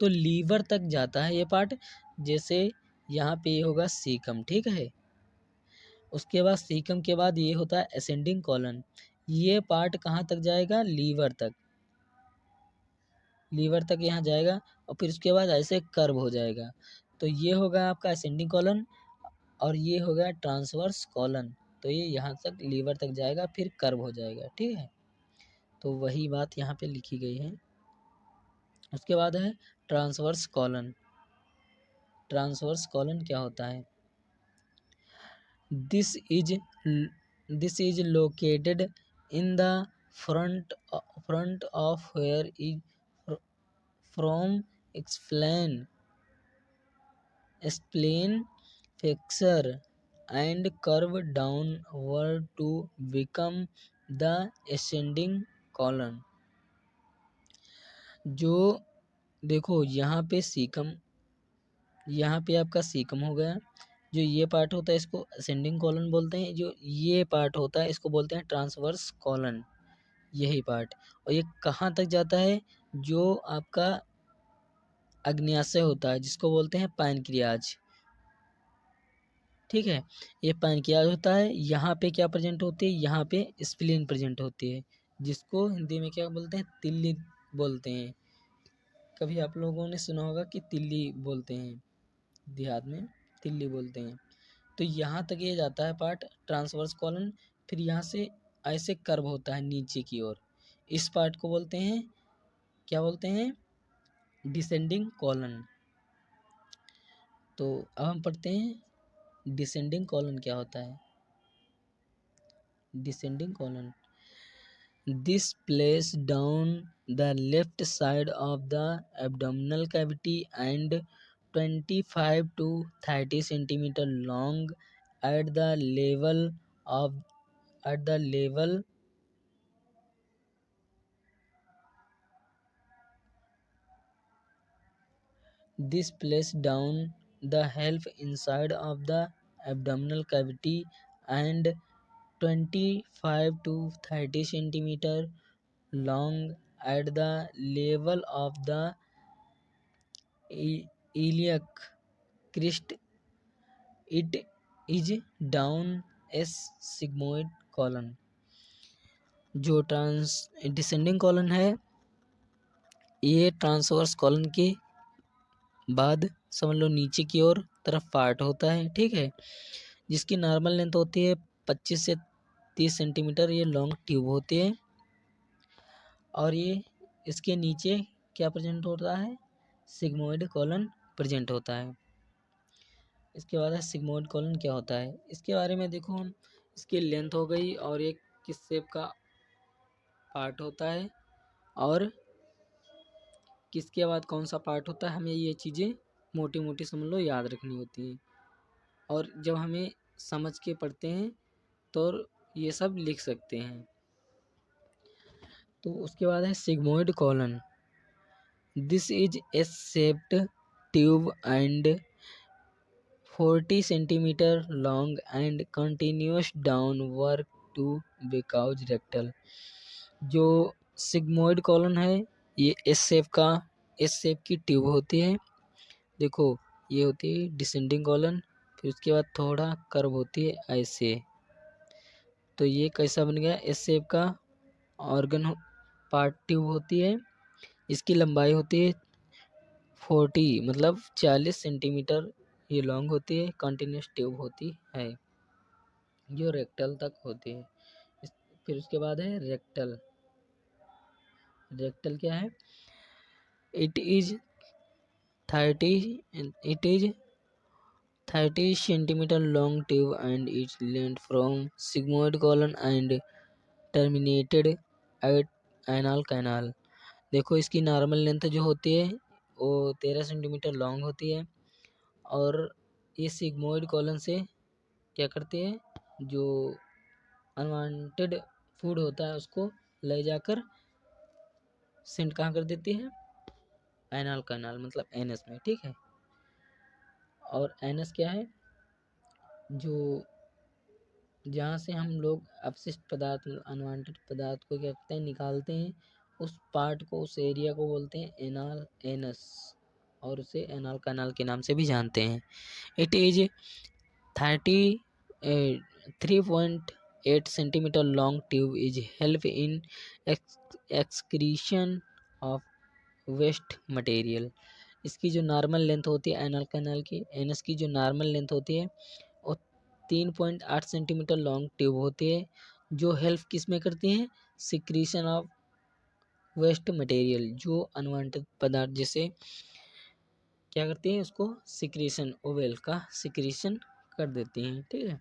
तो लीवर तक जाता है ये पार्ट। जैसे यहाँ पे ये होगा सीकम, ठीक है। उसके बाद सीकम के बाद ये होता है असेंडिंग कॉलन, ये पार्ट कहाँ तक जाएगा, लीवर तक, लीवर तक यहाँ जाएगा और फिर उसके बाद ऐसे कर्व हो जाएगा। तो ये होगा आपका असेंडिंग कॉलन और ये होगा ट्रांसवर्स कॉलन। तो ये यहाँ तक लीवर तक जाएगा फिर कर्व हो जाएगा, ठीक है। तो वही बात यहाँ पे लिखी गई है। उसके बाद है ट्रांसवर्स कॉलन। ट्रांसवर्स कॉलन क्या होता है, this is located in the front of here is from explain flexure and curve downward to become the ascending colon। जो देखो यहाँ पे सीकम, यहाँ पे आपका सीकम हो गया, जो ये पार्ट होता है इसको असेंडिंग कॉलन बोलते हैं, जो ये पार्ट होता है इसको बोलते हैं ट्रांसवर्स कॉलन, यही पार्ट। और ये कहाँ तक जाता है, जो आपका अग्न्याशय होता है जिसको बोलते हैं पैनक्रियाज, ठीक है। ये पैनक्रियाज होता है, यहाँ पे क्या प्रेजेंट होती है, यहाँ पे स्प्लीन प्रेजेंट होती है, जिसको हिंदी में क्या बोलते हैं, तिल्ली बोलते हैं। कभी आप लोगों ने सुना होगा कि तिल्ली बोलते हैं, देहात में तिल्ली बोलते हैं। तो यहाँ तक ये जाता है पार्ट ट्रांसवर्स कॉलन, फिर यहाँ से ऐसे कर्व होता है नीचे की ओर, इस पार्ट को बोलते हैं, क्या बोलते हैं, डिसेंडिंग कॉलन। तो अब हम पढ़ते हैं डिसेंडिंग कॉलन क्या होता है। Descending colon, this place down the left side of the abdominal cavity and 25 to 30 centimeter long at the level of at the level this place down the half inside of the abdominal cavity and 25 to 30 centimeter long at the level of the iliac crest. It is down a sigmoid colon. जो trans descending colon है, ये transverse colon के बाद समझ लो नीचे की ओर तरफ part होता है, ठीक है, जिसकी नॉर्मल लेंथ होती है 25 से 30 सेंटीमीटर। ये लॉन्ग ट्यूब होती है और ये इसके नीचे क्या प्रेजेंट होता है, सिग्मोइड कॉलन प्रेजेंट होता है। इसके बाद है सिग्मोइड कॉलन क्या होता है, इसके बारे में देखो हम, इसकी लेंथ हो गई और ये किस शेप का पार्ट होता है और किसके बाद कौन सा पार्ट होता है, हमें ये चीज़ें मोटी मोटी समझ लो याद रखनी होती हैं, और जब हमें समझ के पढ़ते हैं तो ये सब लिख सकते हैं। तो उसके बाद है sigmoid colon, this is S shaped tube and 40 centimetre long and continuous downward to because rectal. जो सिग्मोइड कॉलन है ये एस शेप की ट्यूब होती है। देखो ये होती है डिसेंडिंग कॉलन, फिर उसके बाद थोड़ा कर्व होती है ऐसे। तो ये कैसा बन गया, एस शेप का ऑर्गन पार्ट ट्यूब होती है। इसकी लंबाई होती है 40 मतलब 40 सेंटीमीटर ये लॉन्ग होती है, कंटिन्यूस ट्यूब होती है जो रेक्टल तक होती है। फिर उसके बाद है रेक्टल। रेक्टल क्या है, it is 30 centimetre long tube and its length from sigmoid colon and terminated at anal canal. देखो इसकी नॉर्मल लेंथ जो होती है वो 13 सेंटीमीटर लॉन्ग होती है और ये सिग्मोइड कॉलन से क्या करती है, जो अनवांटेड फूड होता है उसको ले जाकर सेंड कहाँ कर देती है, एनल कैनाल मतलब एनएस में, ठीक है। और एनएस क्या है, जो जहाँ से हम लोग अपशिष्ट पदार्थ अनवांटेड पदार्थ को क्या करते हैं, निकालते हैं, उस पार्ट को उस एरिया को बोलते हैं एनल एनस और उसे एनल कैनाल के नाम से भी जानते हैं। It is 3.8 centimetre long tube is help in excretion of waste material. इसकी जो नॉर्मल लेंथ होती है एनल कैनाल की, एनस की जो नॉर्मल लेंथ होती है वो 3.8 सेंटीमीटर लॉन्ग ट्यूब होती है, जो हेल्प किस में करती हैं, सिक्रीशन ऑफ वेस्ट मटेरियल, जो अनवांटेड पदार्थ जैसे क्या करती हैं, उसको सिक्रीशन, ओवेल का सिक्रीशन कर देती हैं, ठीक है।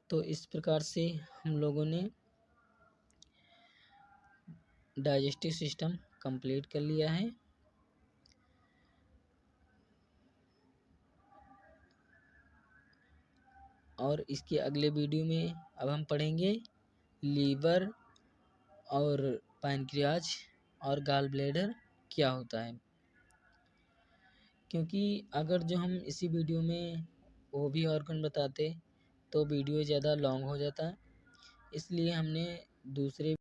तो इस प्रकार से हम लोगों ने डाइजेस्टिव सिस्टम कंप्लीट कर लिया है। और इसके अगले वीडियो में अब हम पढ़ेंगे लीवर और पैनक्रियाज और गॉल ब्लैडर क्या होता है, क्योंकि अगर जो हम इसी वीडियो में वो भी ऑर्गन बताते तो वीडियो ज़्यादा लॉन्ग हो जाता, इसलिए हमने दूसरे